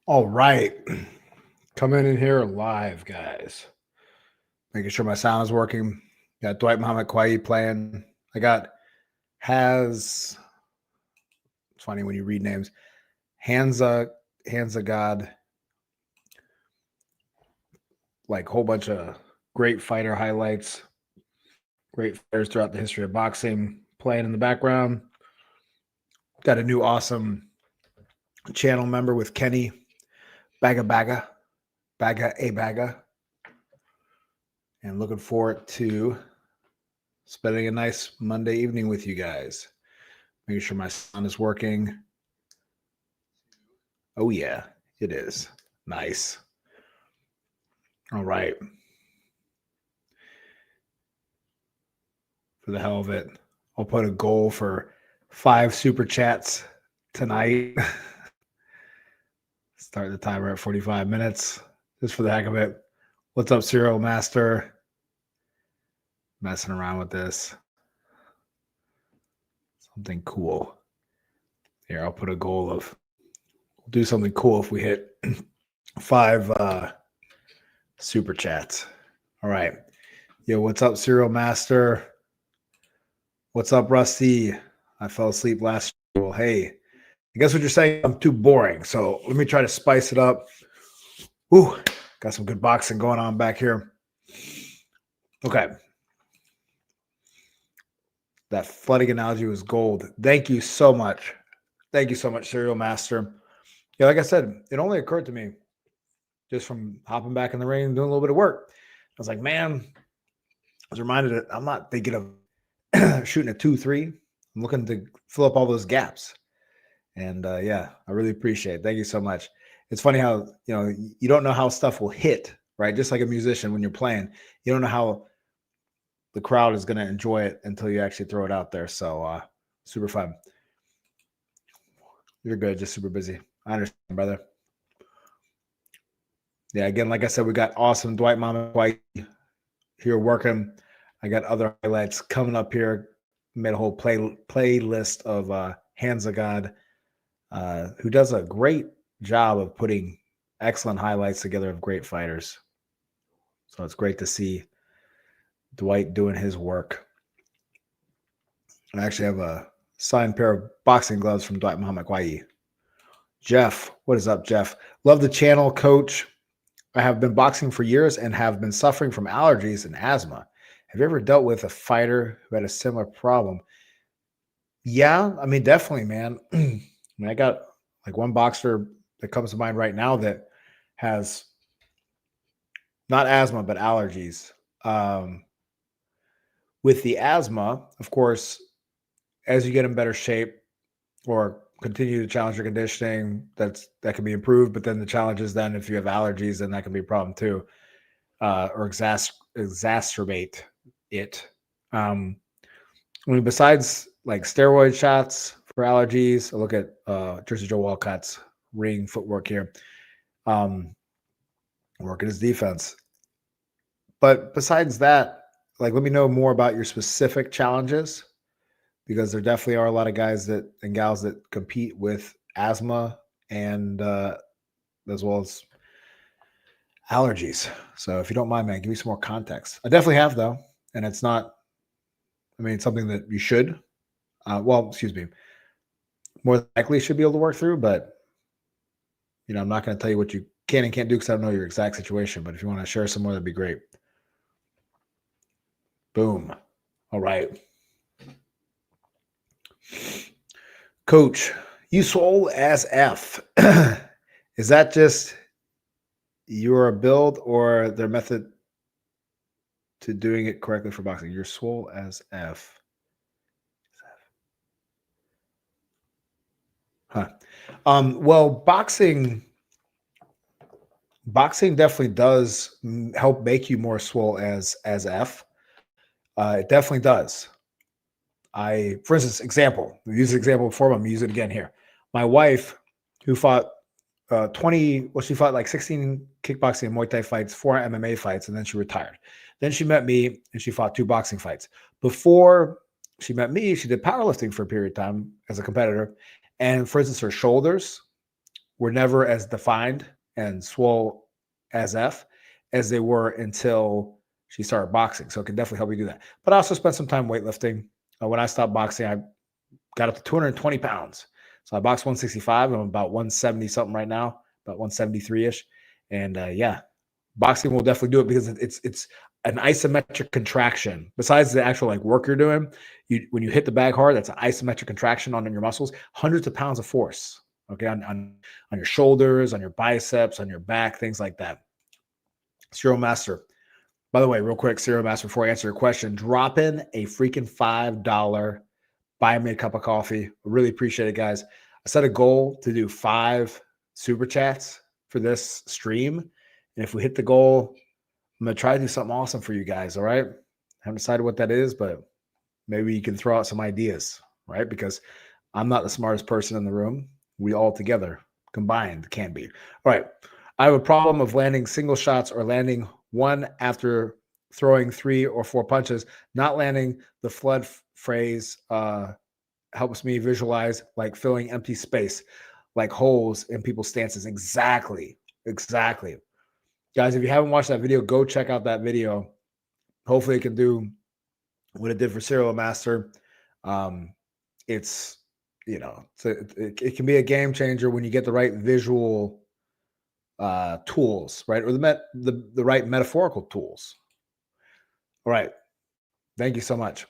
All right. Coming in here live, guys. Making sure my sound is working. Got Dwight Muhammad Kwai playing. I got Has. It's funny when you read names. Hansa God. Like a whole bunch of great fighter highlights. Great fighters throughout the history of boxing playing in the background. Got a new awesome channel member with Kenny. Baga. And looking forward to spending a nice Monday evening with you guys. Making sure my sound is working. Oh, yeah, it is. Nice. All right. For the hell of it, I'll put a goal for 5 super chats tonight. Start the timer at 45 minutes, just for the heck of it. What's up, Serial Master? Messing around with this. Something cool. Here, I'll put a goal of, we'll do something cool if we hit 5 super chats. All right. Yo, what's up, Serial Master? What's up, Rusty? I fell asleep last year. Well, hey, I guess what you're saying, I'm too boring. So let me try to spice it up. Ooh, got some good boxing going on back here. Okay. That flooding analogy was gold. Thank you so much. Thank you so much, Serial Master. Yeah, like I said, it only occurred to me just from hopping back in the ring and doing a little bit of work. I was like, man, I was reminded that I'm not thinking of shooting a 2-3. I'm looking to fill up all those gaps. And yeah, I really appreciate it. Thank you so much. It's funny how, you don't know how stuff will hit, right? Just like a musician when you're playing, you don't know how the crowd is going to enjoy it until you actually throw it out there. So super fun. You're good. Just super busy. I understand, brother. Yeah, again, like I said, we got awesome Dwight Muhammad here working. I got other highlights coming up here. Made a whole playlist of Hands of God, who does a great job of putting excellent highlights together of great fighters. So it's great to see Dwight doing his work. I actually have a signed pair of boxing gloves from Dwight Muhammad Kwai. Jeff, what is up, Jeff? Love the channel, coach. I have been boxing for years and have been suffering from allergies and asthma. Have you ever dealt with a fighter who had a similar problem? Yeah, I mean, definitely, man. I got like one boxer that comes to mind right now that has not asthma, but allergies. With the asthma, of course, as you get in better shape or continue to challenge your conditioning, that can be improved. But then the challenge is then if you have allergies, then that can be a problem too, or exacerbate it. I mean, besides like steroid shots for allergies, I look at Jersey Joe Walcott's ring footwork here, working his defense. But besides that, like, let me know more about your specific challenges, because there definitely are a lot of guys and gals that compete with asthma and as well as allergies. So if you don't mind, man, give me some more context. I definitely have, though, and it's not, I mean, it's something that you should, excuse me, more likely should be able to work through, but I'm not going to tell you what you can and can't do because I don't know your exact situation. But if you want to share some more, that'd be great. Boom. All right. Coach, you swole as F. Is that just your build or their method to doing it correctly for boxing? You're swole as F. Huh. Well, boxing definitely does help make you more swole as F. It definitely does. For instance, example, we used an example before, but I'm using it again here. My wife, who fought she fought like 16 kickboxing and Muay Thai fights, 4 MMA fights, and then she retired. Then she met me and she fought 2 boxing fights. Before she met me, she did powerlifting for a period of time as a competitor. And for instance, her shoulders were never as defined and swole as F as they were until she started boxing. So it can definitely help you do that. But I also spent some time weightlifting. When I stopped boxing, I got up to 220 pounds. So I boxed 165. I'm about 170 something right now, about 173 ish. And yeah, boxing will definitely do it because it's an isometric contraction. Besides the actual like work you're doing, when you hit the bag hard, that's an isometric contraction on your muscles, hundreds of pounds of force. Okay, on your shoulders, on your biceps, on your back, things like that. Serial Master. By the way, real quick, Serial Master, before I answer your question, drop in a freaking $5 buy me a cup of coffee. I really appreciate it, guys. I set a goal to do 5 super chats for this stream. And if we hit the goal, I'm going to try to do something awesome for you guys. All right. I haven't decided what that is, but maybe you can throw out some ideas, right? Because I'm not the smartest person in the room. We all together combined can be. All right. I have a problem of landing single shots or landing one after throwing 3 or 4 punches. Not landing the flood phrase helps me visualize like filling empty space, like holes in people's stances. Exactly. Guys, if you haven't watched that video, go check out that video. Hopefully it can do what it did for Serial Master. It's, you know, it can be a game changer when you get the right visual tools, right? Or the right metaphorical tools. All right. Thank you so much.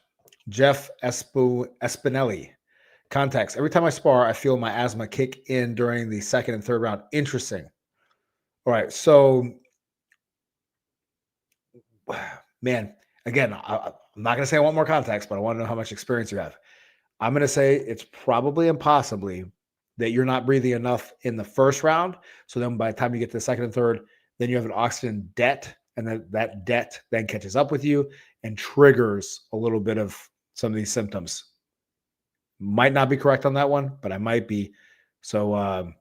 Jeff Espinelli. Context. Every time I spar, I feel my asthma kick in during the second and third round. Interesting. All right. So, man, again, I'm not going to say I want more context, but I want to know how much experience you have. I'm going to say it's probably impossibly that you're not breathing enough in the first round. So then by the time you get to the second and third, then you have an oxygen debt, and that debt then catches up with you and triggers a little bit of some of these symptoms. Might not be correct on that one, but I might be. So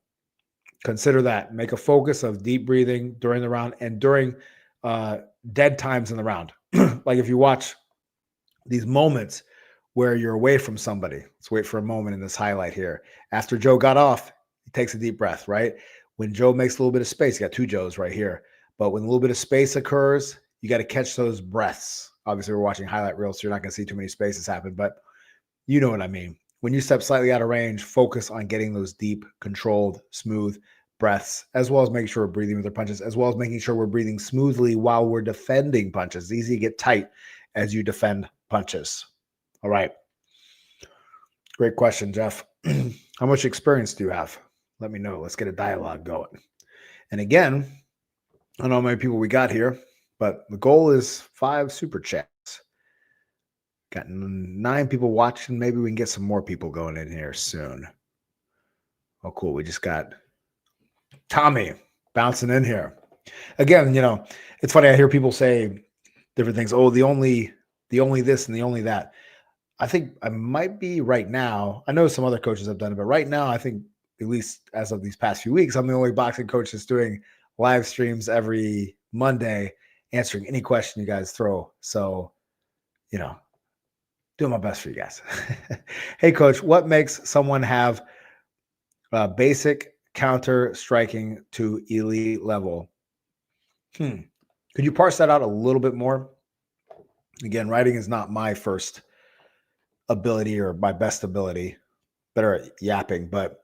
consider that. Make a focus of deep breathing during the round and during dead times in the round. Like if you watch these moments where you're away from somebody. Let's wait for a moment in this highlight here. After Joe got off, he takes a deep breath, right? When Joe makes a little bit of space, you got 2 Joes right here. But when a little bit of space occurs, you got to catch those breaths. Obviously, we're watching highlight reels, so you're not going to see too many spaces happen, but you know what I mean. When you step slightly out of range, focus on getting those deep, controlled, smooth breaths, as well as making sure we're breathing with our punches, as well as making sure we're breathing smoothly while we're defending punches. It's easy to get tight as you defend punches. All right. Great question, Jeff. How much experience do you have? Let me know. Let's get a dialogue going. And again, I don't know how many people we got here, but the goal is 5 super chats. Got 9 people watching. Maybe we can get some more people going in here soon. Oh, cool. We just got Tommy bouncing in here. Again, you know, it's funny. I hear people say different things. Oh, the only this and the only that. I think I might be right now. I know some other coaches have done it, but right now, I think at least as of these past few weeks, I'm the only boxing coach that's doing live streams every Monday, answering any question you guys throw. So, you know, doing my best for you guys. Hey, coach, what makes someone have basic counter striking to elite level? Could you parse that out a little bit more? Again, writing is not my first ability or my best ability, better at yapping, but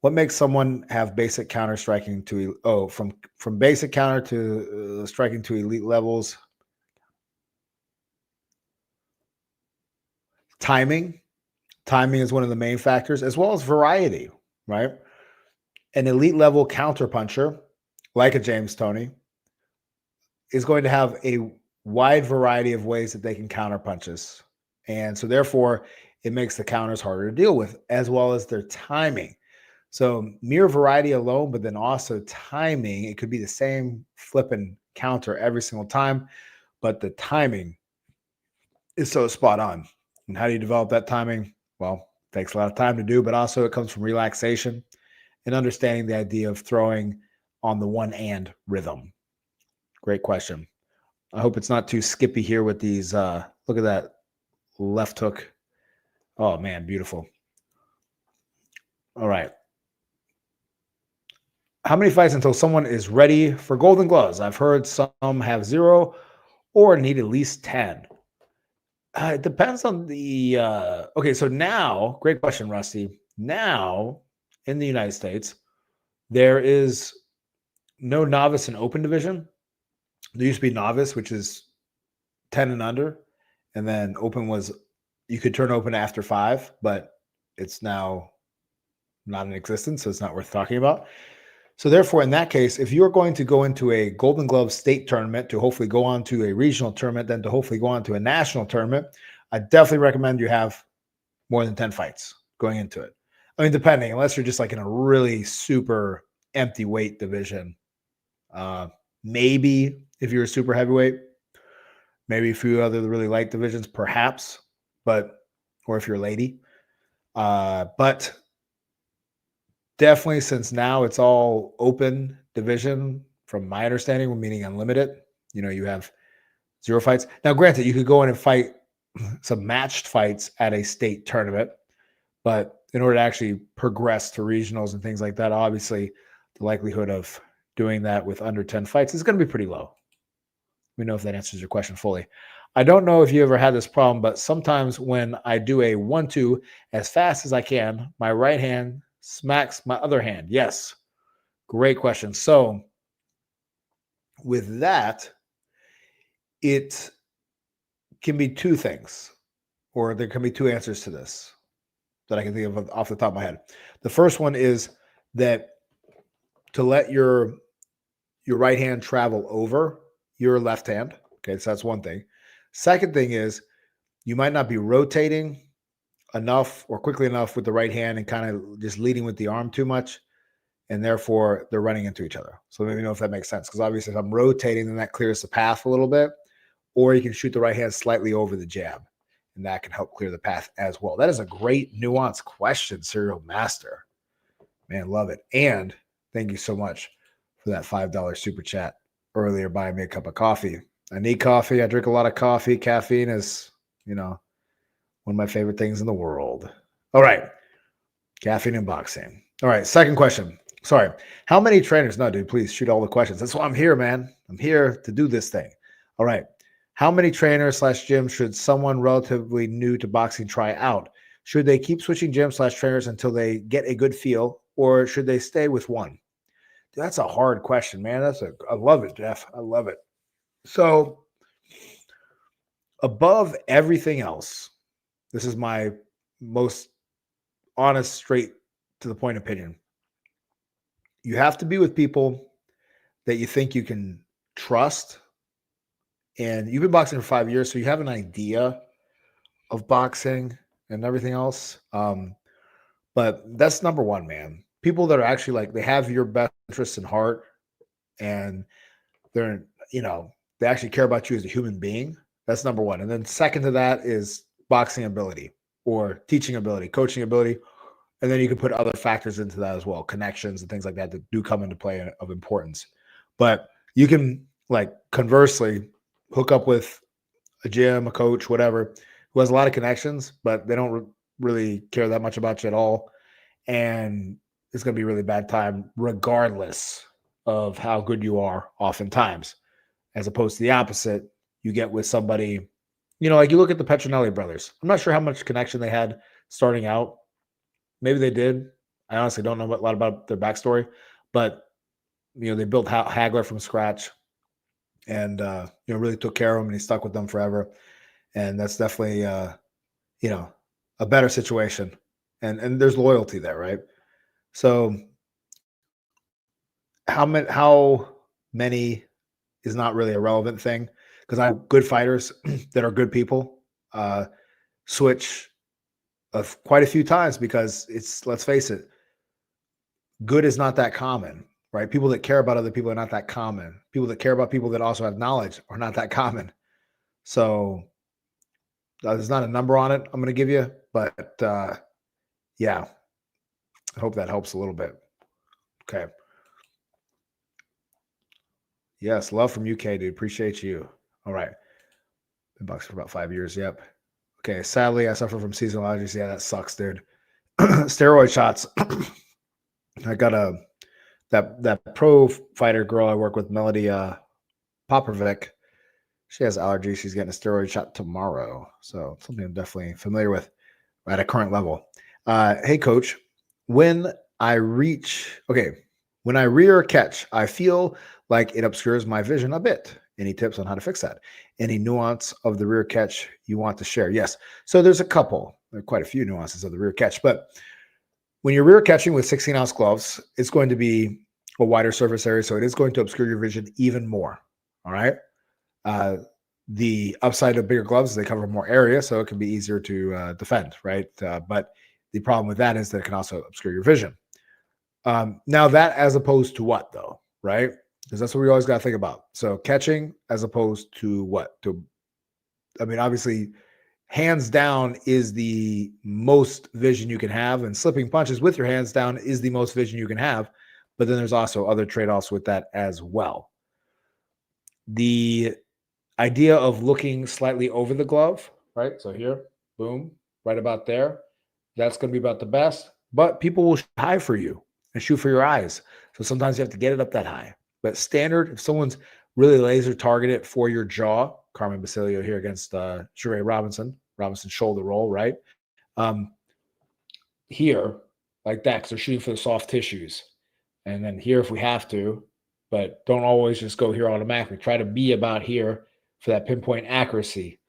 what makes someone have basic counter striking to from basic counter to striking to elite levels? Timing is one of the main factors, as well as variety, right? An elite level counter puncher like a James Toney is going to have a wide variety of ways that they can counter punches. And so therefore, it makes the counters harder to deal with, as well as their timing. So mere variety alone, but then also timing, it could be the same flipping counter every single time, but the timing is so spot on. And how do you develop that timing? Well, it takes a lot of time to do, but also it comes from relaxation and understanding the idea of throwing on the one and rhythm. Great question. I hope it's not too skippy here with these. Look at that left hook. Oh, man, beautiful. All right. How many fights until someone is ready for Golden Gloves? I've heard some have 0 or need at least 10. It depends on the. Okay, so now, great question, Rusty. Now, in the United States, there is no novice and open division. There used to be novice, which is 10 and under, and then open was you could turn open after 5, but it's now not in existence, so it's not worth talking about. So therefore, in that case, if you're going to go into a Golden Glove state tournament to hopefully go on to a regional tournament, then to hopefully go on to a national tournament, I definitely recommend you have more than 10 fights going into it. I mean, depending, unless you're just like in a really super empty weight division. Maybe if you're a super heavyweight, maybe a few other really light divisions, perhaps, but or if you're a lady. But definitely, since now it's all open division, from my understanding, meaning unlimited, you have 0 fights. Now, granted, you could go in and fight some matched fights at a state tournament, but in order to actually progress to regionals and things like that, obviously the likelihood of doing that with under 10 fights is going to be pretty low. Let me know if that answers your question fully. I don't know if you ever had this problem, but sometimes when I do a 1-2 as fast as I can, my right hand smacks my other hand. Yes. Great question. So with that, it can be 2 things, or there can be 2 answers to this that I can think of off the top of my head. The first one is that to let your right hand travel over your left hand. Okay, so that's one thing. Second thing is you might not be rotating enough or quickly enough with the right hand and kind of just leading with the arm too much, and therefore they're running into each other. So let me know if that makes sense, because obviously if I'm rotating, then that clears the path a little bit, or you can shoot the right hand slightly over the jab, and that can help clear the path as well. That is a great nuanced question, Serial Master. Man, love it. And thank you so much for that $5 super chat earlier buying me a cup of coffee. I need coffee. I drink a lot of coffee. Caffeine is, one of my favorite things in the world. All right. Caffeine and boxing. All right. Second question. Sorry. How many trainers? No, dude, please shoot all the questions. That's why I'm here, man. I'm here to do this thing. All right. How many trainers / gyms should someone relatively new to boxing try out? Should they keep switching gyms / trainers until they get a good feel, or should they stay with one? Dude, that's a hard question, man. I love it, Jeff. I love it. So above everything else, this is my most honest, straight to the point opinion. You have to be with people that you think you can trust. And you've been boxing for 5 years, so you have an idea of boxing and everything else. But that's number one, man. People that are actually like, they have your best interests in heart, and they're, they actually care about you as a human being. That's number one. And then second to that is boxing ability or teaching ability, coaching ability. And then you can put other factors into that as well, connections and things like that that do come into play of importance. But you can, like, conversely hook up with a gym, a coach, whatever, who has a lot of connections, but they don't really care that much about you at all. And it's going to be a really bad time, regardless of how good you are, oftentimes, as opposed to the opposite. You get with somebody, like you look at the Petronelli brothers. I'm not sure how much connection they had starting out. Maybe they did. I honestly don't know a lot about their backstory, but they built Hagler from scratch, and really took care of him, and he stuck with them forever. And that's definitely a better situation, and there's loyalty there, right? So how many is not really a relevant thing, because I have good fighters that are good people switch quite a few times, because let's face it, good is not that common, right? People that care about other people are not that common. People that care about people that also have knowledge are not that common. So there's not a number on it I'm going to give you, but yeah, I hope that helps a little bit. Okay. Yes, love from UK, dude. Appreciate you. All right. Been boxing for about 5 years. Yep. Okay. Sadly, I suffer from seasonal allergies. Yeah, that sucks, dude. Steroid shots. I got the that pro fighter girl I work with, Melody Popovic, she has allergies. She's getting a steroid shot tomorrow. So something I'm definitely familiar with at a current level. Hey, coach, when I rear catch, I feel like it obscures my vision a bit. Any tips on how to fix that? Any nuance of the rear catch you want to share? Yes. So there are quite a few nuances of the rear catch, but when you're rear catching with 16-ounce gloves, it's going to be a wider surface area, so it is going to obscure your vision even more. All right. The upside of bigger gloves is they cover more area, so it can be easier to defend, right? But the problem with that is that it can also obscure your vision. Now that as opposed to what, though, right? Because that's what we always got to think about. So catching as opposed to what? Obviously, hands down is the most vision you can have, and slipping punches with your hands down is the most vision you can have. But then there's also other trade-offs with that as well. The idea of looking slightly over the glove, right? So here, boom, right about there. That's going to be about the best. But people will shoot high for you and shoot for your eyes. So sometimes you have to get it up that high. But standard, if someone's really laser targeted for your jaw, Carmen Basilio here against Sheree Robinson shoulder roll, right? Here, like that, because they're shooting for the soft tissues. And then here if we have to, but don't always just go here automatically. Try to be about here for that pinpoint accuracy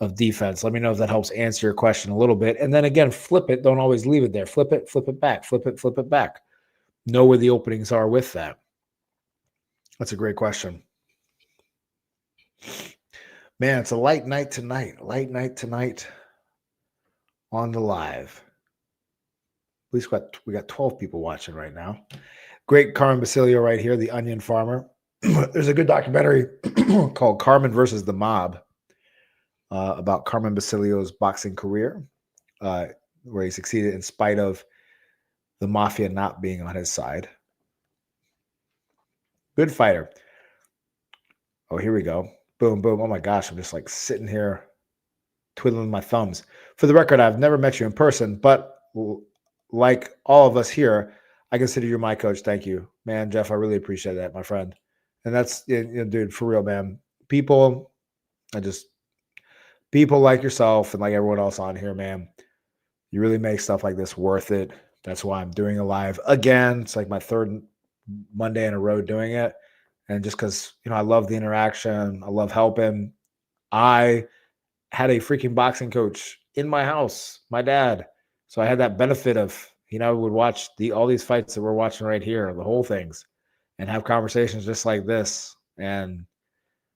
of defense. Let me know if that helps answer your question a little bit. And then again, flip it. Don't always leave it there. Flip it back, flip it back. Know where the openings are with that. That's a great question. Man, it's a light night tonight. On the live. At least we got 12 people watching right now. Great Carmen Basilio right here, the Onion Farmer. There's a good documentary called Carmen versus the Mob about Carmen Basilio's boxing career, where he succeeded in spite of the mafia not being on his side. Good fighter. Oh, here we go. Boom, boom. Oh my gosh, I'm just like sitting here twiddling my thumbs. For the record, I've never met you in person, but like all of us here, I consider you my coach. Thank you, man, Jeff. I really appreciate that, my friend. And that's, dude, for real, man. People like yourself and like everyone else on here, man, you really make stuff like this worth it. That's why I'm doing a live again. It's like my third Monday in a row doing it. And just because, I love the interaction, I love helping. I had a freaking boxing coach in my house, my dad. So I had that benefit of, would watch all these fights that we're watching right here, the whole things, and have conversations just like this. And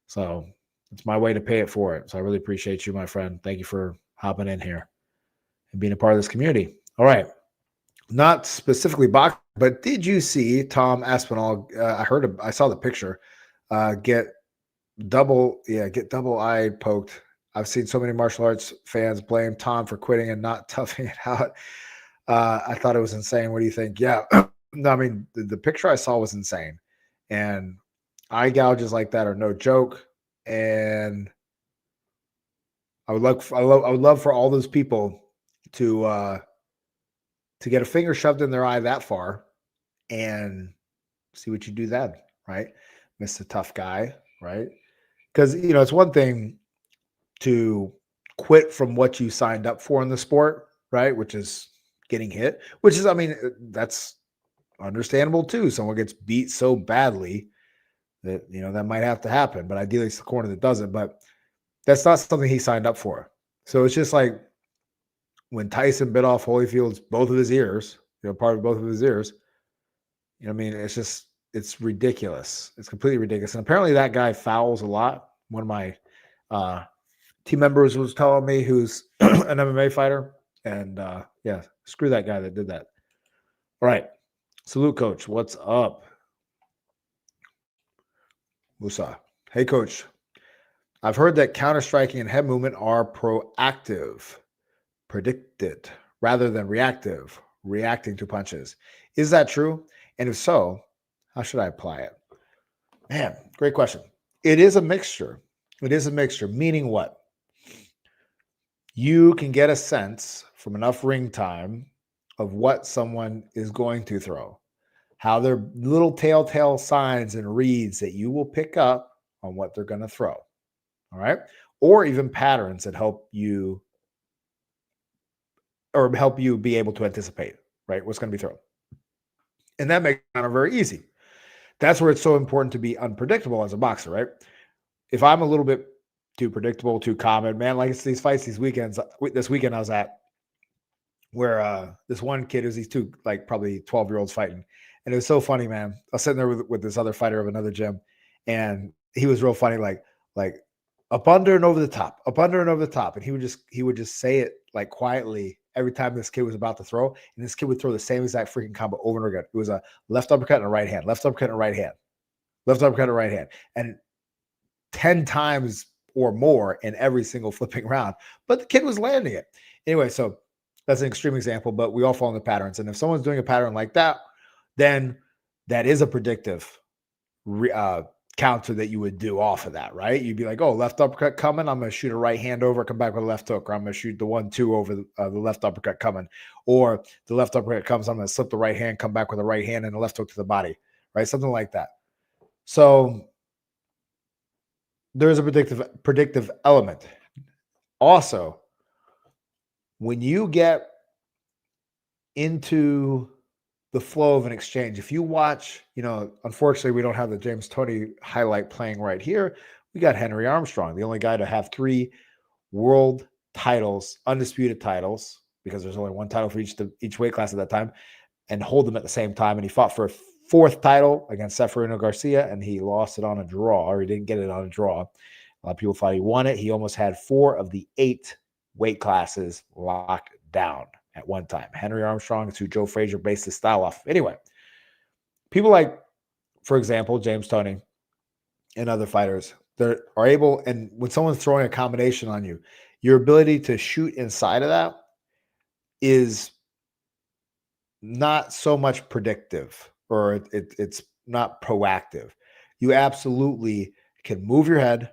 so it's my way to pay it for it. So I really appreciate you, my friend. Thank you for hopping in here and being a part of this community. All right. Not specifically boxing, but did you see Tom Aspinall? I saw the picture. Get double-eyed poked. I've seen so many martial arts fans blame Tom for quitting and not toughing it out. I thought it was insane. What do you think? Yeah. No, I mean, the picture I saw was insane. And eye gouges like that are no joke. And I would love for all those people to get a finger shoved in their eye that far and see what you do then, right? Mr. Tough Guy, right? Because, it's one thing to quit from what you signed up for in the sport, right? Which is getting hit, that's understandable too. Someone gets beat so badly that, that might have to happen, but ideally it's the corner that does it, but that's not something he signed up for. So it's just like when Tyson bit off Holyfield's both of his ears, part of both of his ears, it's ridiculous. It's completely ridiculous. And apparently that guy fouls a lot. One of my team members was telling me, who's an MMA fighter, and screw that guy that did that. All right. Salute, coach. What's up? Musa. Hey, coach. I've heard that counter-striking and head movement are proactive, predicted, rather than reactive, reacting to punches. Is that true? And if so, how should I apply it? Man, great question. It is a mixture. Meaning what? You can get a sense from enough ring time of what someone is going to throw. how they're little telltale signs and reads that you will pick up on what they're going to throw. All right. Or even patterns that help you be able to anticipate, right, what's going to be thrown. And that makes it very easy. That's where it's so important to be unpredictable as a boxer, right? If I'm a little bit too predictable, too common, man, like it's these fights, these weekends. This weekend I was at where this one kid, is these two like probably 12-year-olds fighting. And it was so funny, man. I was sitting there with this other fighter of another gym, and he was real funny, like up under and over the top, up under and over the top. And he would just say it like quietly every time this kid was about to throw. And this kid would throw the same exact freaking combo over and over again. It was a left uppercut and a right hand, left uppercut and a right hand, left uppercut and a right hand. And 10 times or more in every single flipping round. But the kid was landing it. Anyway, so that's an extreme example, but we all fall into patterns. And if someone's doing a pattern like that, then that is a predictive counter that you would do off of that, right? You'd be like, oh, left uppercut coming. I'm going to shoot a right hand over, come back with a left hook, or I'm going to shoot the 1-2 over the left uppercut coming. Or the left uppercut comes, I'm going to slip the right hand, come back with a right hand and a left hook to the body, right? Something like that. So there's a predictive element. Also, when you get into the flow of an exchange, if you watch, unfortunately, we don't have the James Toney highlight playing right here. We got Henry Armstrong, the only guy to have 3 world titles, undisputed titles, because there's only one title for each weight class at that time, and hold them at the same time. And he fought for a 4th title against Seferino Garcia, and he lost it on a draw, or he didn't get it on a draw. A lot of people thought he won it. He almost had 4 of the 8 weight classes locked down at one time. Henry Armstrong is who Joe Frazier based his style off. Anyway, people like, for example, James Toney and other fighters, they are able, and when someone's throwing a combination on you, your ability to shoot inside of that is not so much predictive, or it's not proactive. You absolutely can move your head,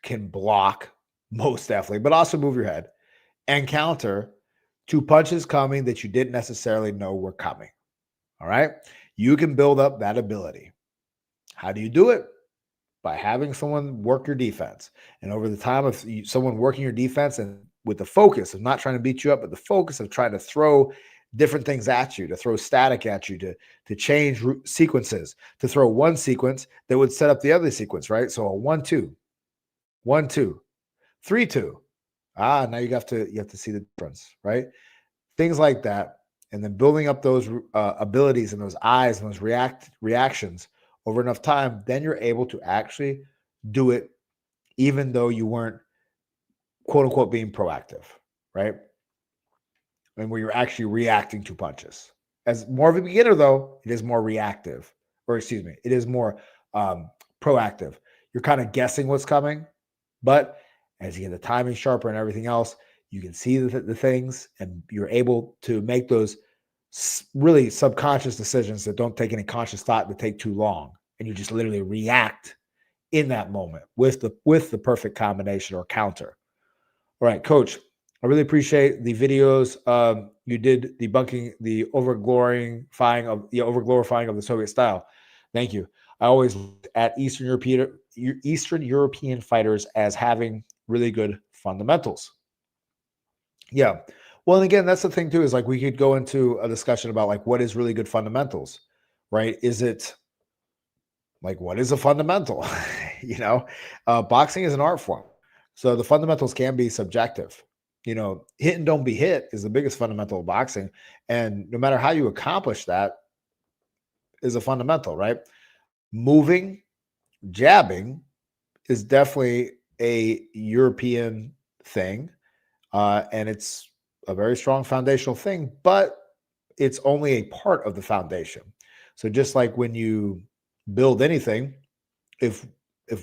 can block, most definitely, but also move your head and counter 2 punches coming that you didn't necessarily know were coming. All right. You can build up that ability. How do you do it? By having someone work your defense. And over the time of someone working your defense, and with the focus of not trying to beat you up, but the focus of trying to throw different things at you, to throw static at you, to change sequences, to throw one sequence that would set up the other sequence, right? So a 1-2, 1-2, 3-2. Now you have to see the difference, right? Things like that. And then building up those abilities and those eyes and those reactions over enough time, then you're able to actually do it, even though you weren't, quote unquote, being proactive, right? And where you're actually reacting to punches. As more of a beginner, though, it is more reactive, it is more proactive. You're kind of guessing what's coming, but as you get the timing sharper and everything else, you can see the things, and you're able to make those really subconscious decisions that don't take any conscious thought, that take too long. And you just literally react in that moment with the perfect combination or counter. All right, Coach, I really appreciate the videos you did debunking the overglorifying of the Soviet style. Thank you. I always looked at Eastern European fighters as having really good fundamentals. Yeah. Well, and again, that's the thing too, is like we could go into a discussion about like what is really good fundamentals, right? Is it like, what is a fundamental? Boxing is an art form. So the fundamentals can be subjective. Hit and don't be hit is the biggest fundamental of boxing. And no matter how you accomplish that is a fundamental, right? Moving, jabbing is definitely a European thing. And it's a very strong foundational thing, but it's only a part of the foundation. So just like when you build anything, if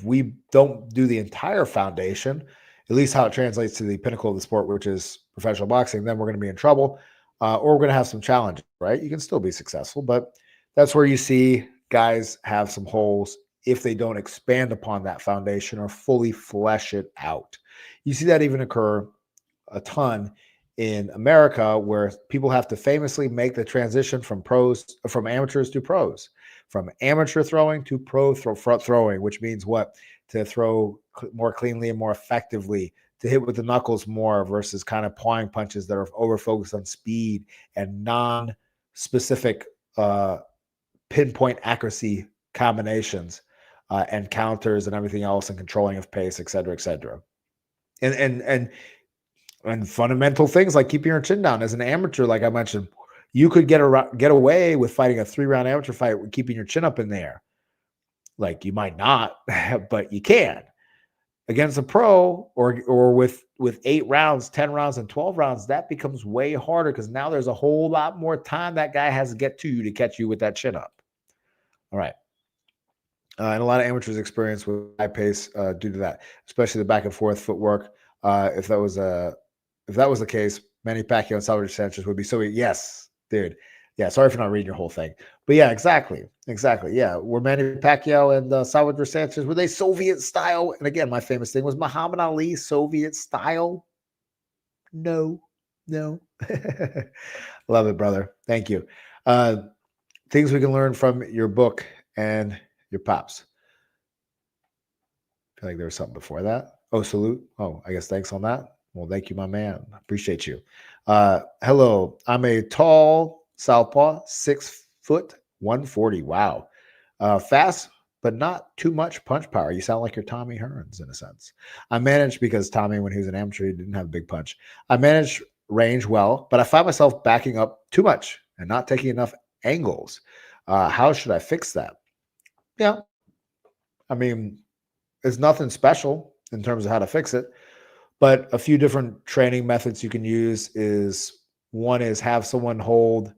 we don't do the entire foundation, at least how it translates to the pinnacle of the sport, which is professional boxing, then we're going to be in trouble, or we're going to have some challenges, right? You can still be successful, but that's where you see guys have some holes if they don't expand upon that foundation or fully flesh it out. You see that even occur a ton in America, where people have to famously make the transition from amateurs to pros, from amateur throwing to front throwing, which means what? To throw more cleanly and more effectively, to hit with the knuckles more versus kind of pawing punches that are over focused on speed and non-specific pinpoint accuracy combinations and counters and everything else, and controlling of pace, et cetera, et cetera. And fundamental things like keeping your chin down. As an amateur, like I mentioned, you could get away with fighting a 3-round amateur fight with keeping your chin up in the air. Like, you might not, but you can. Against a pro or with 8 rounds, 10 rounds, and 12 rounds, that becomes way harder because now there's a whole lot more time that guy has to get to you to catch you with that chin up. All right. And a lot of amateurs experience with high pace due to that, especially the back and forth footwork. If that was the case, Manny Pacquiao and Salvador Sanchez would be so. Yes, dude. Yeah, sorry for not reading your whole thing, but yeah, exactly. Yeah, were Manny Pacquiao and Salvador Sanchez, were they Soviet style? And again, my famous thing was Muhammad Ali Soviet style. No. Love it, brother. Thank you. Things we can learn from your book and your pops. I feel like there was something before that. Oh, salute. Oh, I guess thanks on that. Well, thank you, my man. Appreciate you. Hello. I'm a tall southpaw, 6 foot, 140. Wow. Fast, but not too much punch power. You sound like you're Tommy Hearns in a sense. I managed, because Tommy, when he was an amateur, he didn't have a big punch. I managed range well, but I find myself backing up too much and not taking enough angles. How should I fix that? Yeah. I mean, it's nothing special in terms of how to fix it, but a few different training methods you can use one is have someone hold,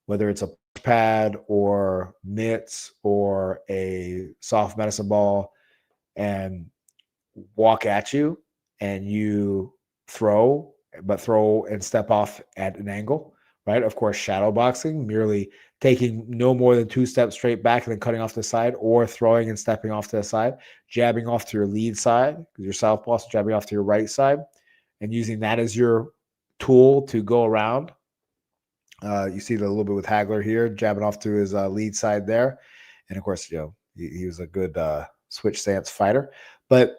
whether it's a pad or mitts or a soft medicine ball, and walk at you, and you throw and step off at an angle, right? Of course, shadow boxing, merely taking no more than 2 steps straight back and then cutting off to the side, or throwing and stepping off to the side, jabbing off to your lead side, because your southpaw, so jabbing off to your right side, and using that as your tool to go around. You see that a little bit with Hagler here, jabbing off to his lead side there. And of course, he was a good switch stance fighter. But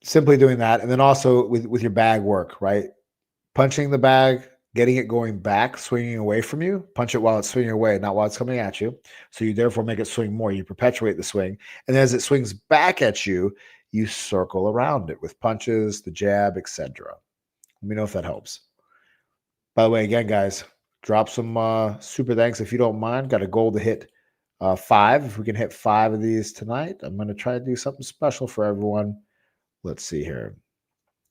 simply doing that, and then also with your bag work, right? Punching the bag, getting it going back, swinging away from you. Punch it while it's swinging away, not while it's coming at you. So you therefore make it swing more. You perpetuate the swing. And as it swings back at you, you circle around it with punches, the jab, etc. Let me know if that helps. By the way, again, guys, drop some super thanks if you don't mind. Got a goal to hit 5. If we can hit 5 of these tonight, I'm going to try to do something special for everyone. Let's see here.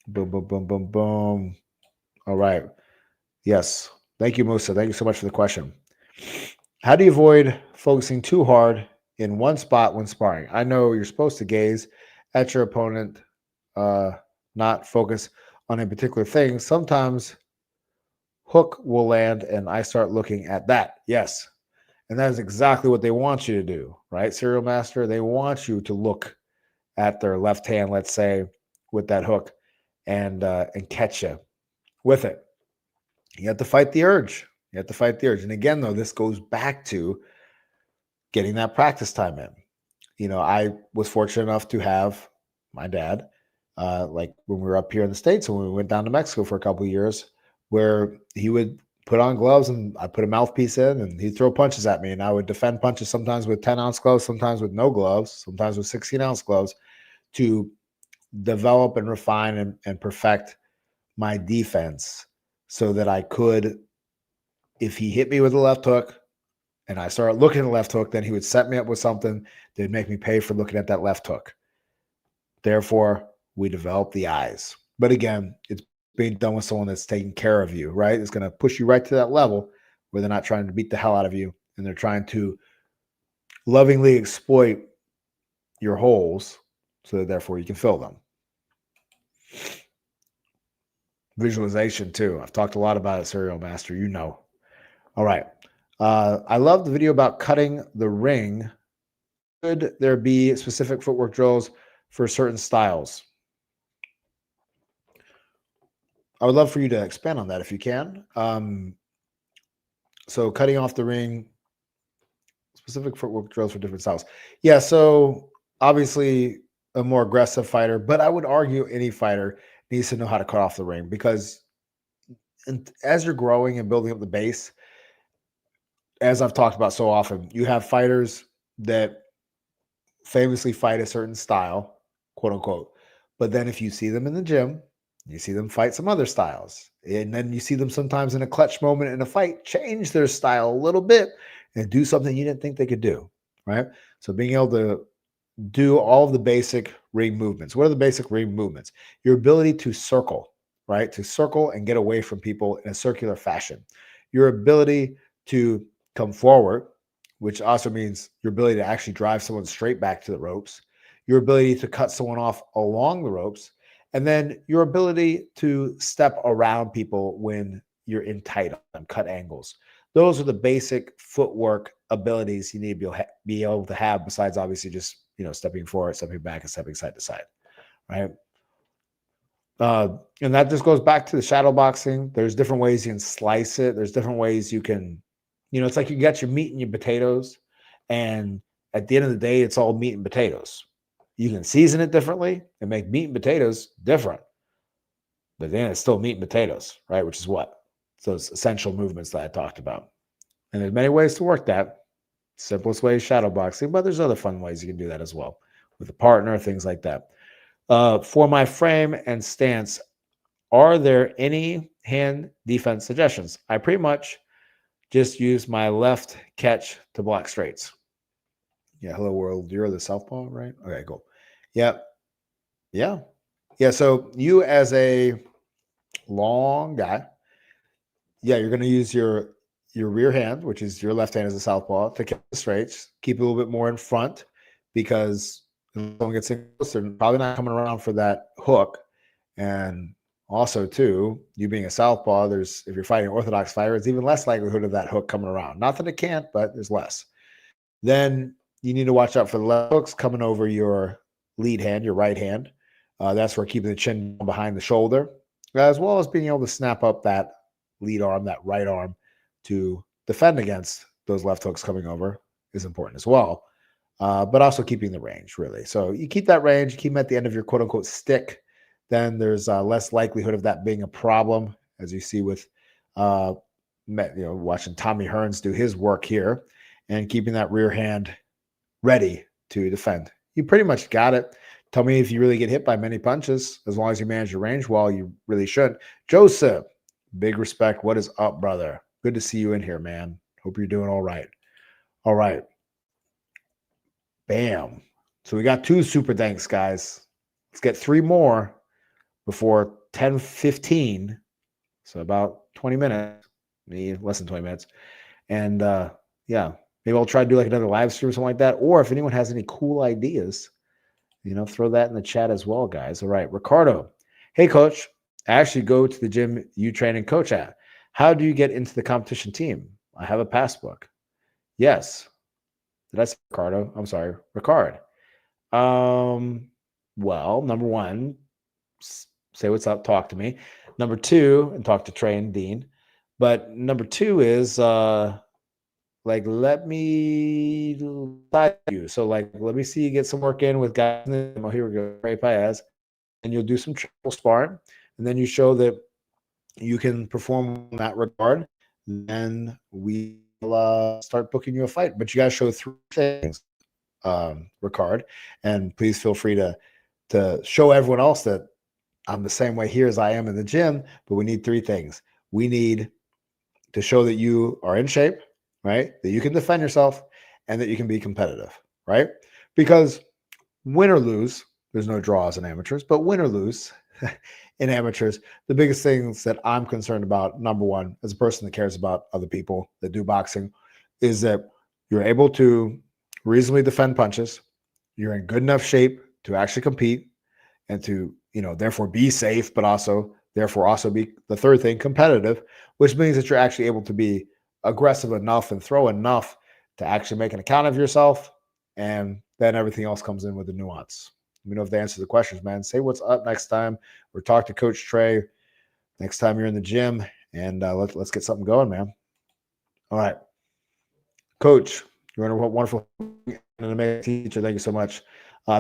Boom, boom, boom, boom, boom. All right. Yes. Thank you, Musa. Thank you so much for the question. How do you avoid focusing too hard in one spot when sparring? I know you're supposed to gaze at your opponent, not focus on a particular thing. Sometimes hook will land and I start looking at that. Yes. And that is exactly what they want you to do, right? Serial Master, they want you to look at their left hand, let's say, with that hook and catch you with it. You have to fight the urge. And again, though, this goes back to getting that practice time in. I was fortunate enough to have my dad, like when we were up here in the States and when we went down to Mexico for a couple of years, where he would put on gloves and I put a mouthpiece in and he'd throw punches at me, and I would defend punches sometimes with 10-ounce gloves, sometimes with no gloves, sometimes with 16-ounce gloves, to develop and refine and perfect my defense so that I could, if he hit me with a left hook and I started looking at the left hook, then he would set me up with something that would make me pay for looking at that left hook. Therefore, we develop the eyes. But again, it's being done with someone that's taking care of you, right? It's going to push you right to that level where they're not trying to beat the hell out of you and they're trying to lovingly exploit your holes so that therefore you can fill them. Visualization too. I've talked a lot about it, Serial Master, All right. I love the video about cutting the ring. Should there be specific footwork drills for certain styles? I would love for you to expand on that if you can. So cutting off the ring, specific footwork drills for different styles. Yeah, so obviously a more aggressive fighter, but I would argue any fighter needs to know how to cut off the ring because as you're growing and building up the base, as I've talked about so often, you have fighters that famously fight a certain style, quote unquote. But then if you see them in the gym, you see them fight some other styles. And then you see them sometimes in a clutch moment in a fight, change their style a little bit and do something you didn't think they could do. Right. So being able to do all of the basic ring movements. What are the basic ring movements? Your ability to circle, right? To circle and get away from people in a circular fashion. Your ability to come forward, which also means your ability to actually drive someone straight back to the ropes, your ability to cut someone off along the ropes, and then your ability to step around people when you're in tight on cut angles. Those are the basic footwork abilities you need to be able to have, besides obviously just stepping forward, stepping back, and stepping side to side, right? And that just goes back to the shadow boxing. There's different ways you can slice it. There's different ways you can, it's like you got your meat and your potatoes, and at the end of the day, it's all meat and potatoes. You can season it differently and make meat and potatoes different, but then it's still meat and potatoes, right? Which is what? Those essential movements that I talked about. And there's many ways to work that. Simplest way is shadow boxing, but there's other fun ways you can do that as well with a partner, things like that. For my frame and stance, are there any hand defense suggestions? I pretty much just use my left catch to block straights. Yeah, hello world. You're the southpaw, right? Okay, cool. Yep. Yeah. Yeah. So you as a long guy, yeah, you're going to use your rear hand, which is your left hand as a southpaw, to catch the straights. Keep a little bit more in front because if someone gets in close, they're probably not coming around for that hook. And also, too, you being a southpaw, if you're fighting an orthodox fighter, it's even less likelihood of that hook coming around. Not that it can't, but there's less. Then you need to watch out for the left hooks coming over your lead hand, your right hand. That's where keeping the chin behind the shoulder, as well as being able to snap up that lead arm, that right arm, to defend against those left hooks coming over is important as well. But also keeping the range, really. So you keep that range, keep them at the end of your quote unquote stick, then there's less likelihood of that being a problem, as you see with watching Tommy Hearns do his work here and keeping that rear hand ready to defend. You pretty much got it. Tell me if you really get hit by many punches, as long as you manage your range well, you really should. Joseph, big respect. What is up, brother? Good to see you in here, man. Hope you're doing all right. All right. Bam. So we got 2 super thanks, guys. Let's get 3 more before 10:15. So about 20 minutes, maybe less than 20 minutes. And yeah, maybe I'll try to do like another live stream or something like that. Or if anyone has any cool ideas, throw that in the chat as well, guys. All right. Ricardo. Hey, coach. I actually go to the gym you train and coach at. How do you get into the competition team? I have a passbook. Yes. Did I say Ricardo? I'm sorry. Ricard. Well, number 1, say what's up, talk to me. Number 2, and talk to Trey and Dean. But number 2 is let me you. So let me see you get some work in with guys. Oh, here we go, Ray Paez, and you'll do some triple sparring, and then you show that you can perform in that regard. Then we will start booking you a fight. But you got to show 3 things, Ricard, and please feel free to show everyone else that I'm the same way here as I am in the gym. But we need 3 things. We need to show that you are in shape, right? That you can defend yourself and that you can be competitive, right? Because win or lose, there's no draws in amateurs, but win or lose in amateurs, the biggest things that I'm concerned about, number 1, as a person that cares about other people that do boxing, is that you're able to reasonably defend punches. You're in good enough shape to actually compete and to, therefore be safe, but also be the 3rd thing, competitive, which means that you're actually able to be aggressive enough and throw enough to actually make an account of yourself. And then everything else comes in with the nuance. Let me know if they answer the questions, man. Say what's up next time or talk to Coach Trey. next time you're in the gym, and let's get something going, man. All right, Coach, you're a wonderful and an amazing teacher. Thank you so much.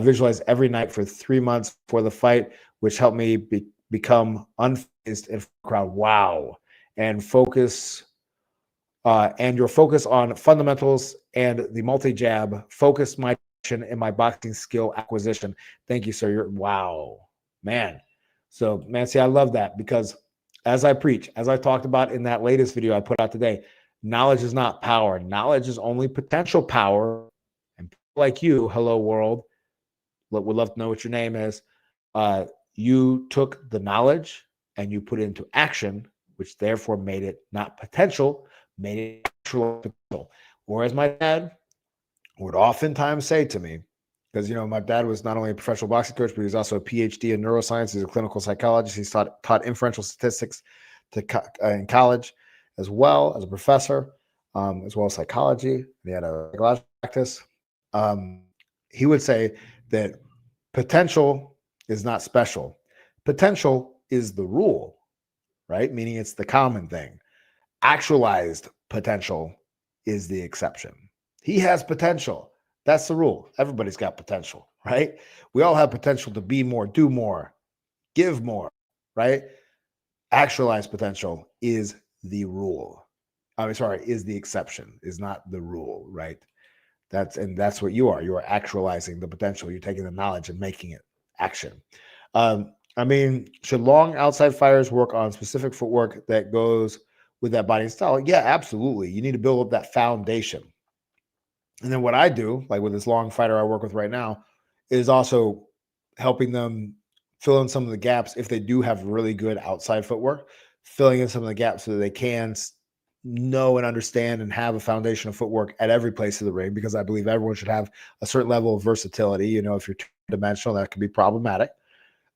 Visualize every night for 3 months before the fight, which helped me become unfazed in crowd. Wow, and focus. And your focus on fundamentals and the multi-jab focused my action in my boxing skill acquisition. Thank you, sir. You're wow, man. So, man, see, I love that because as I preach, as I talked about in that latest video I put out today, knowledge is not power. Knowledge is only potential power. And people like you, hello world, would love to know what your name is. You took the knowledge and you put it into action, which therefore made it not potential, made it actual potential. Whereas my dad would oftentimes say to me, because my dad was not only a professional boxing coach, but he was also a PhD in neuroscience. He's a clinical psychologist. He's taught inferential statistics in college, as well as a professor, as well as psychology. He had a psychological practice. He would say that potential is not special. Potential is the rule, right? Meaning it's the common thing. Actualized potential is the exception. He has potential. That's the rule. Everybody's got potential, right? We all have potential to be more, do more, give more, right? Actualized potential is the rule. Is the exception, is not the rule, right? That's what you are. You are actualizing the potential. You're taking the knowledge and making it action. Should long outside fighters work on specific footwork that goes with that body and style? Yeah, absolutely. You need to build up that foundation. And then what I do, like with this long fighter I work with right now, is also helping them fill in some of the gaps if they do have really good outside footwork, filling in some of the gaps so that they can know and understand and have a foundation of footwork at every place of the ring, because I believe everyone should have a certain level of versatility. If you're two-dimensional, that can be problematic.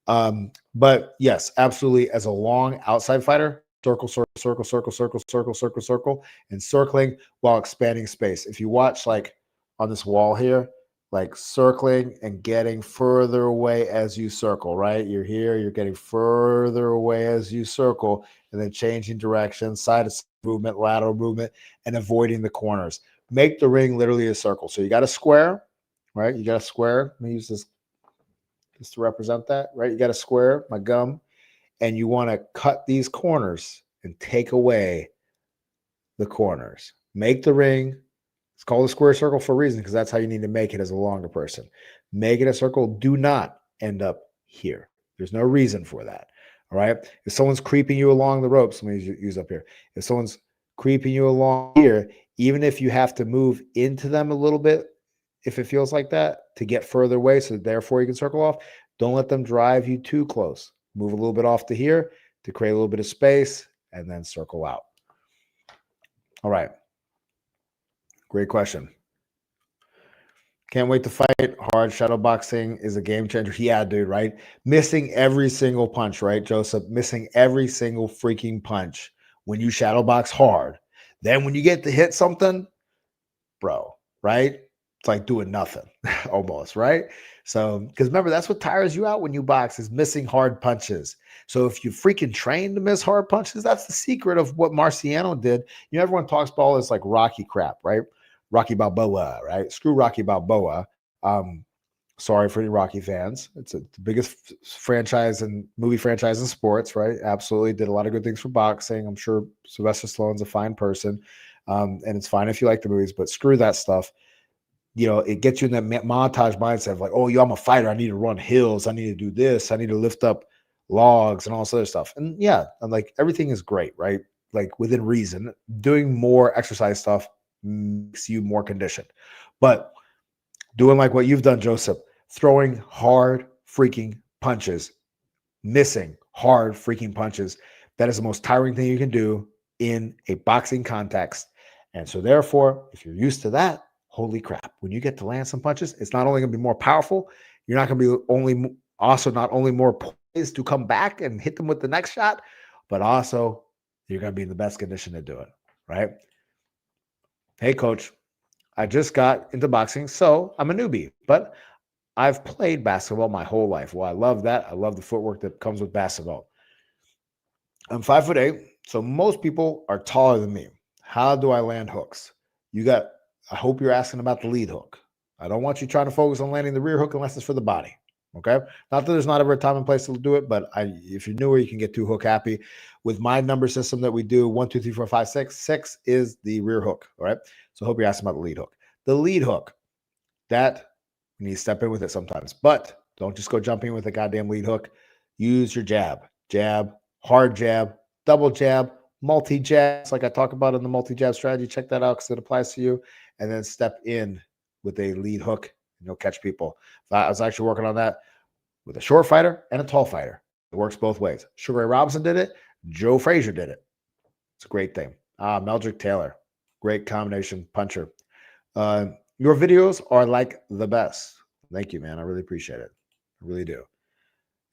But yes, absolutely. As a long outside fighter, circle, and circling while expanding space. If you watch like on this wall here, like circling and getting further away as you circle, right? You're here, you're getting further away as you circle, and then changing direction, side to side movement, lateral movement, and avoiding the corners. Make the ring literally a circle. So you got a square, right? You got a square. Let me use this just to represent that, right? You got a square, my gum, and you want to cut these corners and take away the corners. Make the ring. It's called a square circle for a reason, because that's how you need to make it as a longer person. Make it a circle. Do not end up here. There's no reason for that. All right. If someone's creeping you along the ropes, let me use up here. If someone's creeping you along here, even if you have to move into them a little bit, if it feels like that, to get further away, so therefore you can circle off, don't let them drive you too close. Move a little bit off to here to create a little bit of space, and then circle out. All right. Great question. Can't wait to fight hard. Shadow boxing is a game changer. Yeah, dude, right? Missing every single punch, right, Joseph? Missing every single freaking punch when you shadow box hard. Then when you get to hit something, bro, right? It's like doing nothing almost, right? So, because remember, that's what tires you out when you box, is missing hard punches. So if you freaking train to miss hard punches, that's the secret of what Marciano did. Everyone talks about all this like Rocky crap, right? Rocky Balboa, right? Screw Rocky Balboa. Sorry for any Rocky fans. It's the biggest franchise and movie franchise in sports, right? Absolutely. Did a lot of good things for boxing. I'm sure Sylvester Stallone's a fine person. And it's fine if you like the movies, but screw that stuff. It gets you in that montage mindset of like, oh, I'm a fighter. I need to run hills. I need to do this. I need to lift up logs and all this other stuff. And yeah, and like everything is great, right? Like within reason. Doing more exercise stuff makes you more conditioned. But doing like what you've done, Joseph, throwing hard freaking punches, missing hard freaking punches, that is the most tiring thing you can do in a boxing context. And so therefore, if you're used to that, holy crap, when you get to land some punches, it's not only going to be more powerful, you're not going to be not only more poised to come back and hit them with the next shot, but also you're going to be in the best condition to do it, right? Hey, coach, I just got into boxing, so I'm a newbie, but I've played basketball my whole life. Well, I love that. I love the footwork that comes with basketball. I'm 5'8", so most people are taller than me. How do I land hooks? I hope you're asking about the lead hook. I don't want you trying to focus on landing the rear hook unless it's for the body. Okay. Not that there's not ever a time and place to do it, but if you're newer, you can get 2 hook happy. With my number system that we do, 1, 2, 3, 4, 5, 6, 6 is the rear hook. All right. So I hope you're asking about the lead hook. The lead hook, that you need to step in with it sometimes, but don't just go jumping with a goddamn lead hook. Use your jab, hard jab, double jab, multi jabs, like I talk about in the multi jab strategy. Check that out because it applies to you. And then step in with a lead hook and you'll catch people. I was actually working on that with a short fighter and a tall fighter. It works both ways. Sugar Ray Robinson did it. Joe Frazier did it. It's a great thing. Meldrick Taylor, great combination puncher. Your videos are like the best. Thank you, man. I really appreciate it. I really do.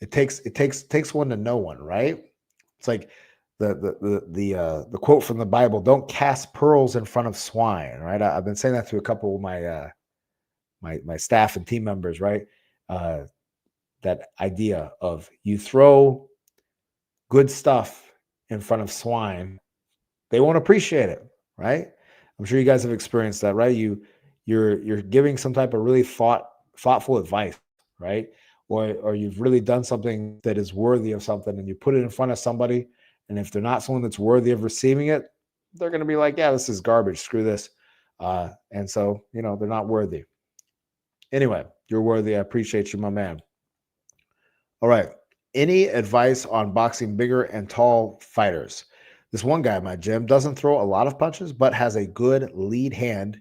It takes one to know one, right? It's like the quote from the Bible: "Don't cast pearls in front of swine." Right? I've been saying that to a couple of my staff and team members. Right? That idea of you throw good stuff in front of swine, they won't appreciate it. Right? I'm sure you guys have experienced that, right? You're giving some type of really thoughtful advice, right? Or you've really done something that is worthy of something and you put it in front of somebody, and if they're not someone that's worthy of receiving it, they're going to be like, yeah, this is garbage, screw this. And so, they're not worthy. Anyway, you're worthy. I appreciate you, my man. All right. Any advice on boxing bigger and tall fighters? This one guy in my gym doesn't throw a lot of punches, but has a good lead hand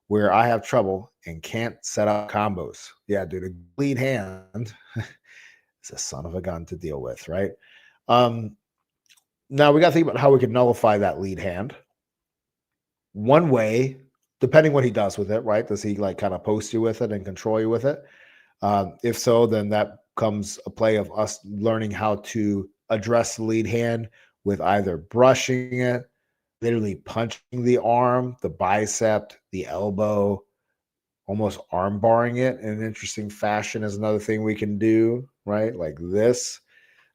where I have trouble and can't set up combos. Yeah, dude, a lead hand is a son of a gun to deal with, right? Now we got to think about how we can nullify that lead hand. One way, depending what he does with it, right? Does he like kind of post you with it and control you with it? If so, then that comes a play of us learning how to address the lead hand with either brushing it, literally punching the arm, the bicep, the elbow, almost arm barring it in an interesting fashion is another thing we can do, right? Like this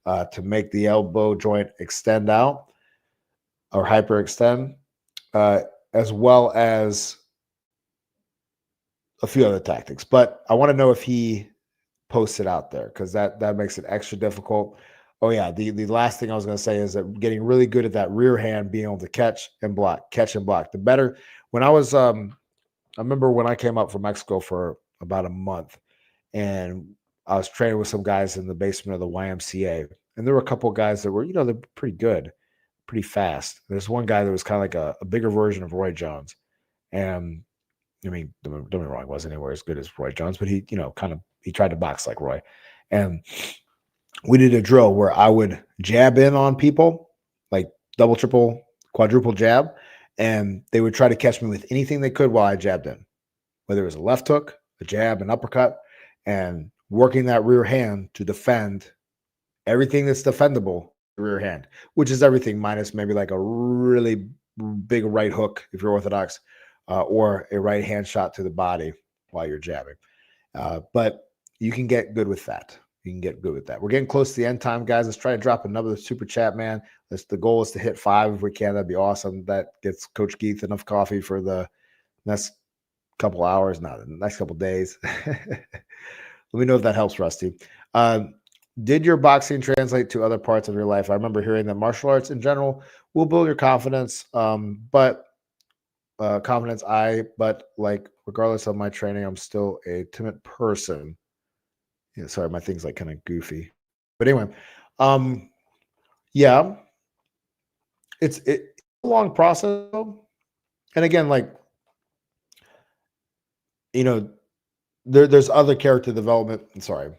to make the elbow joint extend out or hyperextend, as well as a few other tactics. But I want to know if he posts it out there because that makes it extra difficult. Oh yeah, the last thing I was going to say is that getting really good at that rear hand, being able to catch and block. The better. When I was, I remember when I came up from Mexico for about a month, and I was training with some guys in the basement of the YMCA, and there were a couple of guys that were, they're pretty good, pretty fast. There's one guy that was kind of like a bigger version of Roy Jones, and I mean, don't get me wrong, wasn't anywhere as good as Roy Jones, but he, he tried to box like Roy. And we did a drill where I would jab in on people, like double, triple, quadruple jab, and they would try to catch me with anything they could while I jabbed in, whether it was a left hook, a jab, an uppercut, and working that rear hand to defend everything that's defendable, rear hand, which is everything minus maybe like a really big right hook if you're orthodox, or a right hand shot to the body while you're jabbing. But you can get good with that. We're getting close to the end time, guys. Let's try to drop another super chat, man. The goal is to hit 5 if we can. That'd be awesome. That gets Coach Keith enough coffee for the next couple hours, not the next couple days. Let me know if that helps, Rusty. Did your boxing translate to other parts of your life? I remember hearing that martial arts in general will build your confidence, but like regardless of my training, I'm still a timid person. Yeah, sorry, my thing's like kind of goofy. But anyway, yeah, it's a long process. And again, like, there's other character development. Sorry,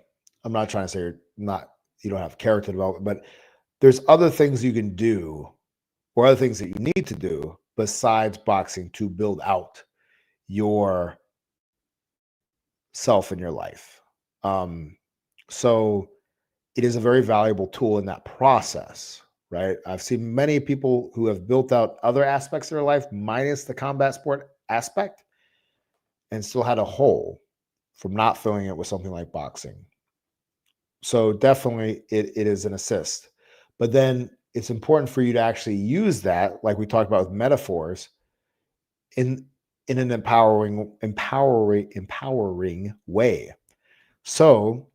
I'm not trying to say you don't have character development, but there's other things you can do or other things that you need to do besides boxing to build out your self in your life. So it is a very valuable tool in that process, right? I've seen many people who have built out other aspects of their life minus the combat sport aspect and still had a hole from not filling it with something like boxing. So definitely it is an assist. But then it's important for you to actually use that, like we talked about with metaphors, in an empowering way. So,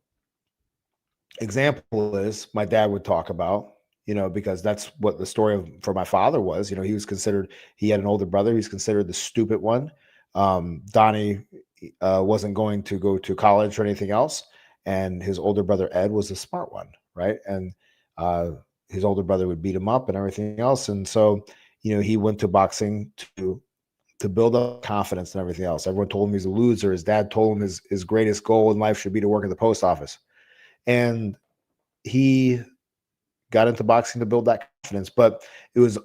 example is my dad would talk about, because that's what the story for my father was. He had an older brother. He's considered the stupid one. Donnie wasn't going to go to college or anything else. And his older brother, Ed, was the smart one. Right. And uh, his older brother would beat him up and everything else. And so, he went to boxing to build up confidence and everything else. Everyone told him he's a loser. His dad told him his greatest goal in life should be to work at the post office. And he got into boxing to build that confidence, but it was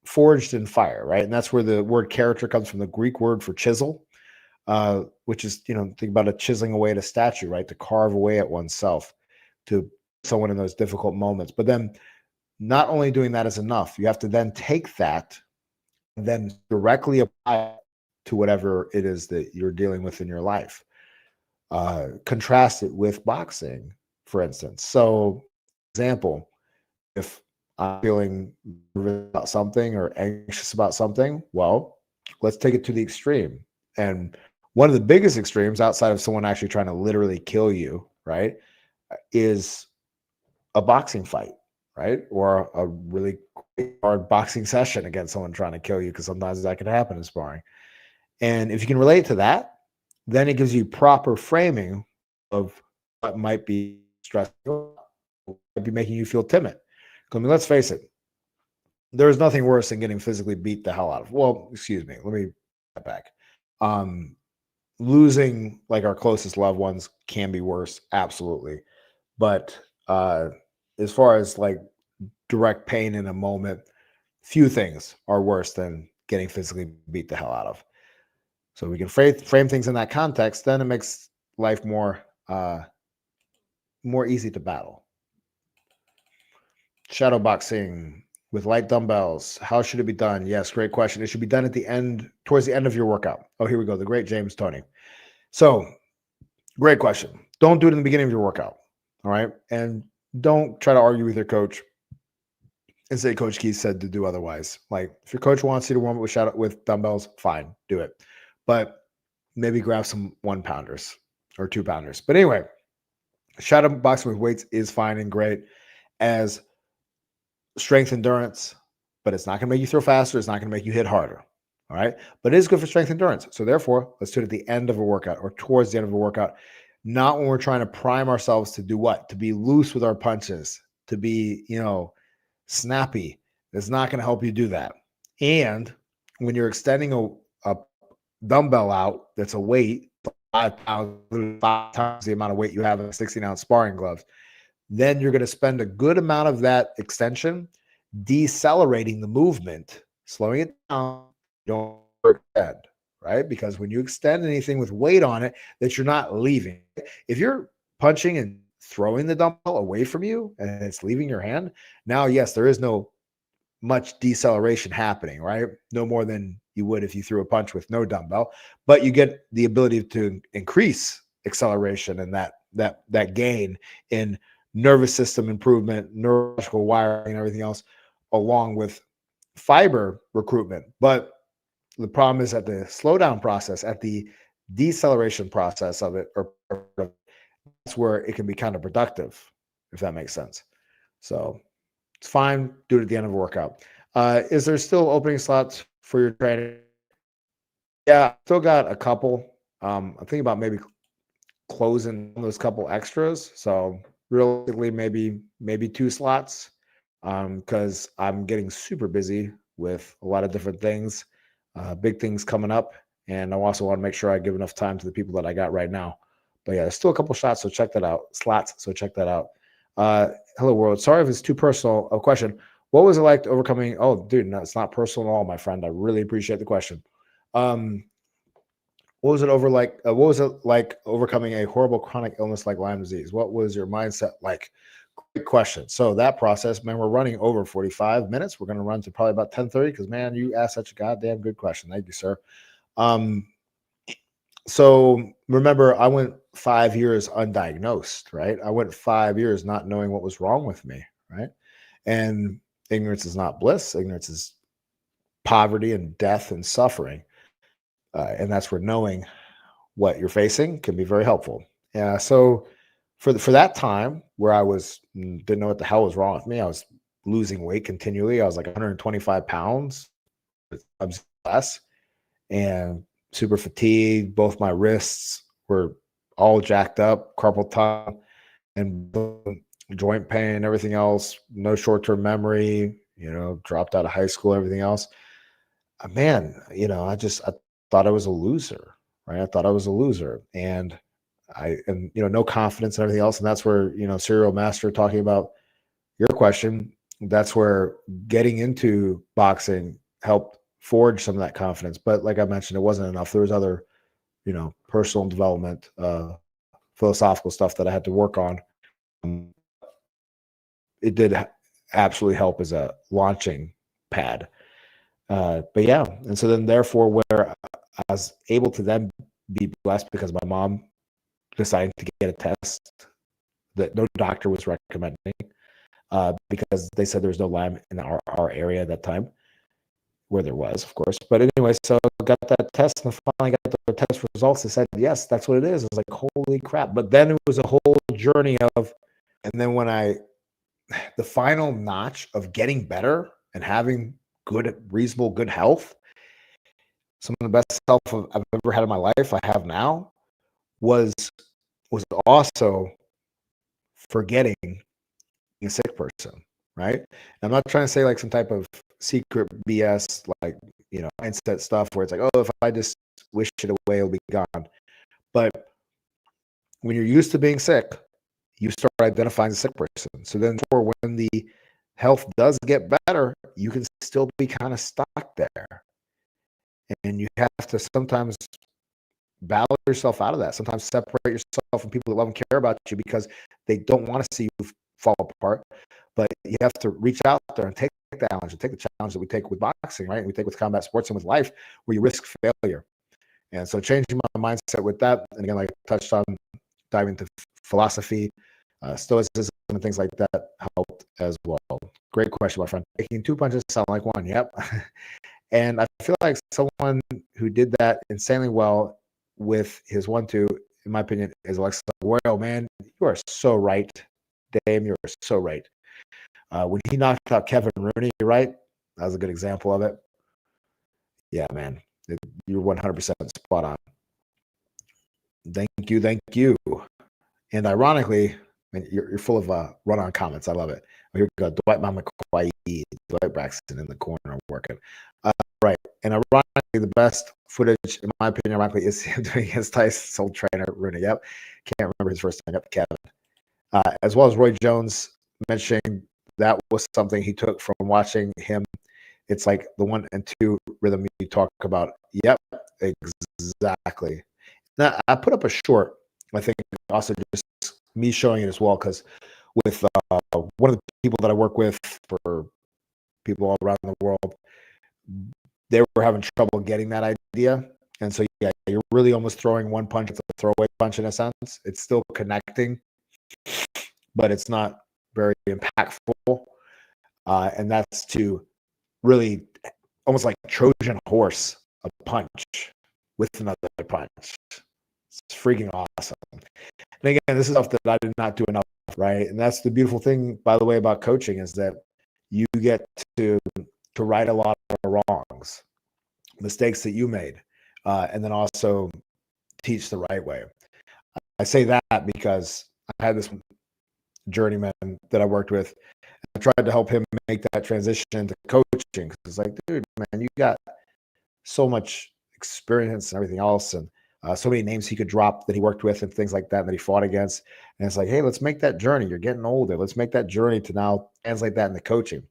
forged in fire, right? And that's where the word character comes from, the Greek word for chisel, which is, think about a chiseling away at a statue, right? To carve away at oneself, to someone in those difficult moments. But then not only doing that is enough, you have to then take that and then directly apply it to whatever it is that you're dealing with in your life. Contrast it with boxing, for instance. So, example, if I'm feeling nervous about something or anxious about something, well, let's take it to the extreme. And one of the biggest extremes, outside of someone actually trying to literally kill you, right, is a boxing fight, right? Or a really hard boxing session against someone trying to kill you, because sometimes that can happen in sparring. And if you can relate to that, then it gives you proper framing of what might be stressful, what might be making you feel timid. I mean, let's face it, there's nothing worse than getting physically beat the hell out of. Well, excuse me, let me step back. Losing like our closest loved ones can be worse, absolutely. But as far as like direct pain in a moment, few things are worse than getting physically beat the hell out of. So we can frame things in that context, then it makes life more easy to battle. Shadow boxing with light dumbbells. How should it be done? Yes, great question. It should be done towards the end of your workout. Oh, here we go. The great James Tony. So, great question. Don't do it in the beginning of your workout. All right. And don't try to argue with your coach and say Coach Keith said to do otherwise. Like, if your coach wants you to warm up with dumbbells, fine, do it. But maybe grab some 1-pounders or 2-pounders. But anyway, shadow boxing with weights is fine and great as strength endurance, but it's not going to make you throw faster. It's not going to make you hit harder. All right. But it is good for strength endurance. So therefore, let's do it at the end of a workout or towards the end of a workout, not when we're trying to prime ourselves to do what? To be loose with our punches, to be, snappy. It's not going to help you do that. And when you're extending a dumbbell out that's a weight, 5 pounds, 5 times the amount of weight you have in a 16-ounce sparring gloves, then you're going to spend a good amount of that extension decelerating the movement, slowing it down. Don't extend, right? Because when you extend anything with weight on it that you're not leaving, if you're punching and throwing the dumbbell away from you and it's leaving your hand, now, yes, there is no much deceleration happening, right? No more than you would if you threw a punch with no dumbbell, but you get the ability to increase acceleration and that gain in nervous system improvement, neurological wiring, and everything else, along with fiber recruitment. But the problem is at the slowdown process, at the deceleration process of it, or that's where it can be counterproductive, if that makes sense. So it's fine. Do it at the end of a workout. Is there still opening slots for your training? Yeah, still got a couple. I'm thinking about maybe closing those couple extras. So realistically, maybe 2 slots, because I'm getting super busy with a lot of different things, big things coming up, and I also want to make sure I give enough time to the people that I got right now. But yeah, there's still a couple shots, so check that out. Slots, so check that out. Hello world. Sorry if it's too personal a question. What was it like overcoming? Oh, dude, no, it's not personal at all, my friend. I really appreciate the question. What was it like overcoming a horrible chronic illness like Lyme disease? What was your mindset like? Great question. So that process, man, we're running over 45 minutes. We're going to run to probably about 10:30 because, man, you asked such a goddamn good question. Thank you, sir. So remember, I went 5 years undiagnosed, right? I went 5 years not knowing what was wrong with me, right? And Ignorance is not bliss. Ignorance is poverty and death and suffering. And that's where knowing what you're facing can be very helpful. Yeah. So for that time where I didn't know what the hell was wrong with me, I was losing weight continually. I was like 125 pounds, less, and super fatigued. Both my wrists were all jacked up, carpal tunnel, and joint pain, everything else. No short-term memory. Dropped out of high school, everything else. Man, I thought I was a loser, right? I thought I was a loser, and no confidence and everything else. And that's where, Serial Master, talking about your question, that's where getting into boxing helped forge some of that confidence. But like I mentioned, it wasn't enough. There was other, personal development, philosophical stuff that I had to work on. Um, It did absolutely help as a launching pad. But yeah, and so then therefore, where I was able to then be blessed because my mom decided to get a test that no doctor was recommending, because they said there was no Lyme in our area at that time, where there was, of course. But anyway, so I got that test and I finally got the test results. They said, yes, that's what it is. I was like, holy crap. But then it was a whole journey and then the final notch of getting better and having reasonable, good health, some of the best health I've ever had in my life, I have now, was also forgetting being a sick person, right? I'm not trying to say like some type of secret BS, like, mindset stuff where it's like, oh, if I just wish it away, it'll be gone. But when you're used to being sick, you start identifying the sick person. So then when the health does get better, you can still be kind of stuck there. And you have to sometimes battle yourself out of that. Sometimes separate yourself from people that love and care about you because they don't want to see you fall apart. But you have to reach out there and take the challenge, and take the challenge that we take with boxing, right? We take with combat sports and with life, where you risk failure. And so changing my mindset with that, and again, like I touched on, diving into philosophy, stoicism, and things like that helped as well. Great question, my friend. Taking two punches sound like one. Yep. And I feel like someone who did that insanely well with his 1-2, in my opinion, is Alexa Royal. Man, you are so right, Dame. You're so right. When he knocked out Kevin Rooney, you're right. That was a good example of it. Yeah, man, you're 100% spot on. Thank you. And ironically, you're full of run-on comments. I love it. Here we go. Dwight Mama Kwai, Dwight Braxton in the corner working. Right. And ironically, the best footage, in my opinion, ironically, is him doing against Tyson's old trainer, Rooney. Yep. Can't remember his first name. Yep, Kevin. As well as Roy Jones mentioning that was something he took from watching him. It's like the 1 and 2 rhythm you talk about. Yep, exactly. Now, I put up a short, I think, also just me showing it as well, because with one of the people that I work with, for people all around the world, they were having trouble getting that idea. And so, yeah, you're really almost throwing one punch. It's a throwaway punch in a sense. It's still connecting, but it's not very impactful. And that's to really almost like Trojan horse a punch with another punch. It's freaking awesome. And again, this is stuff that I did not do enough, right? And that's the beautiful thing, by the way, about coaching, is that you get to right a lot of wrongs, mistakes that you made, and then also teach the right way. I say that because I had this journeyman that I worked with. I tried to help him make that transition into coaching. It's like, dude, man, you got so much experience and everything else, and so many names he could drop that he worked with and things like that he fought against. And it's like, hey, let's make that journey. You're getting older. Let's make that journey to now translate that into coaching.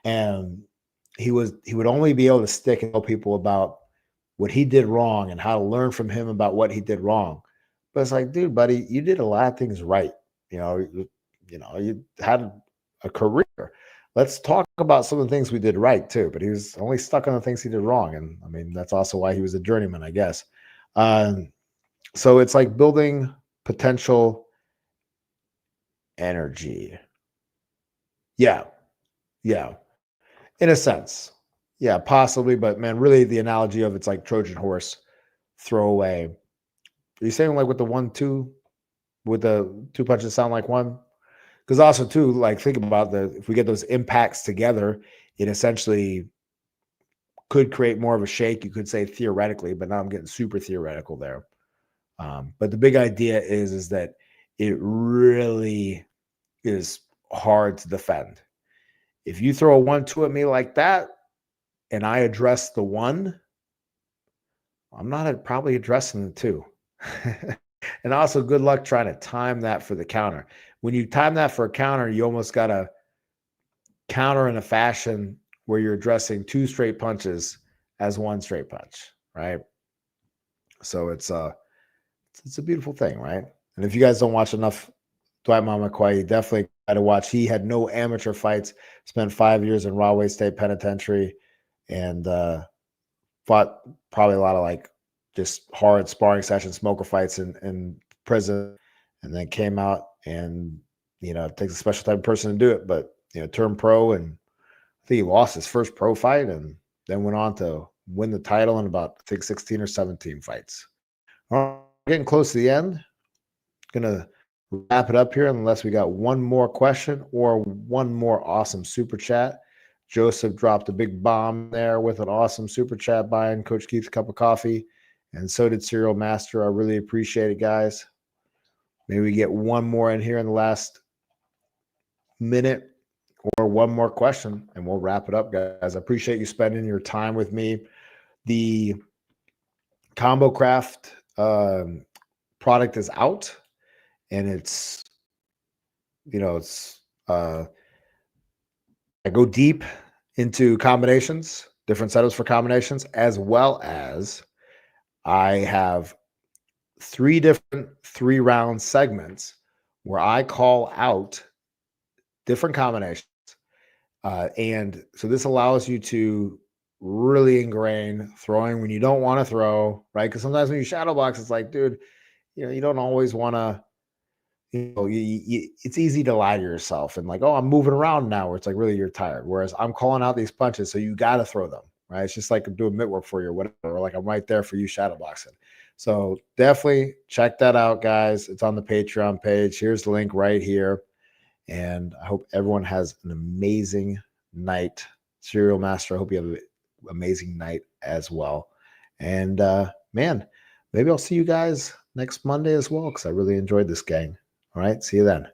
And he would only be able to stick and tell people about what he did wrong and how to learn from him about what he did wrong. But it's like, dude, buddy, you did a lot of things right. You had a career. Let's talk about some of the things we did right too. But he was only stuck on the things he did wrong. And I mean, that's also why he was a journeyman, I guess. So it's like building potential energy. Yeah. In a sense. Yeah, possibly. But man, really the analogy of it's like Trojan horse throwaway. Are you saying like with the 1-2, with the two punches sound like one? Because also too, like think about if we get those impacts together, it essentially could create more of a shake. You could say theoretically, but now I'm getting super theoretical there. But the big idea is that it really is hard to defend. If you throw a 1-2 at me like that, and I address the 1, I'm not probably addressing the 2. And also, good luck trying to time that for the counter. When you time that for a counter, you almost got to counter in a fashion where you're addressing 2 straight punches as 1 straight punch, right? So it's a beautiful thing, right? And if you guys don't watch enough Dwight Mama Kwai, you definitely got to watch. He had no amateur fights, spent 5 years in Rahway State Penitentiary, and fought probably a lot of like just hard sparring sessions, smoker fights in prison, and then came out and, it takes a special type of person to do it, but, turned pro, and I think he lost his first pro fight and then went on to win the title in about, I think, 16 or 17 fights. All right, getting close to the end. Gonna wrap it up here unless we got one more question or one more awesome super chat. Joseph dropped a big bomb there with an awesome super chat buying Coach Keith's cup of coffee, and so did Serial Master. I really appreciate it, guys. Maybe we get one more in here in the last minute or one more question, and we'll wrap it up, guys. I appreciate you spending your time with me. The Combocraft product is out, and it's I go deep into combinations, different setups for combinations, as well as I have 3 different 3-round segments where I call out different combinations. And so this allows you to really ingrain throwing when you don't want to throw, right? Because sometimes when you shadow box, it's like, dude, you don't always want to, it's easy to lie to yourself and like, oh, I'm moving around now, where it's like really you're tired. Whereas I'm calling out these punches, so you got to throw them, right? It's just like I'm doing mitt work for you or whatever, or like I'm right there for you shadow boxing. So definitely check that out, guys. It's on the Patreon page. Here's the link right here. And I hope everyone has an amazing night. Serial Master, I hope you have an amazing night as well. And man, maybe I'll see you guys next Monday as well, because I really enjoyed this, gang. All right, see you then.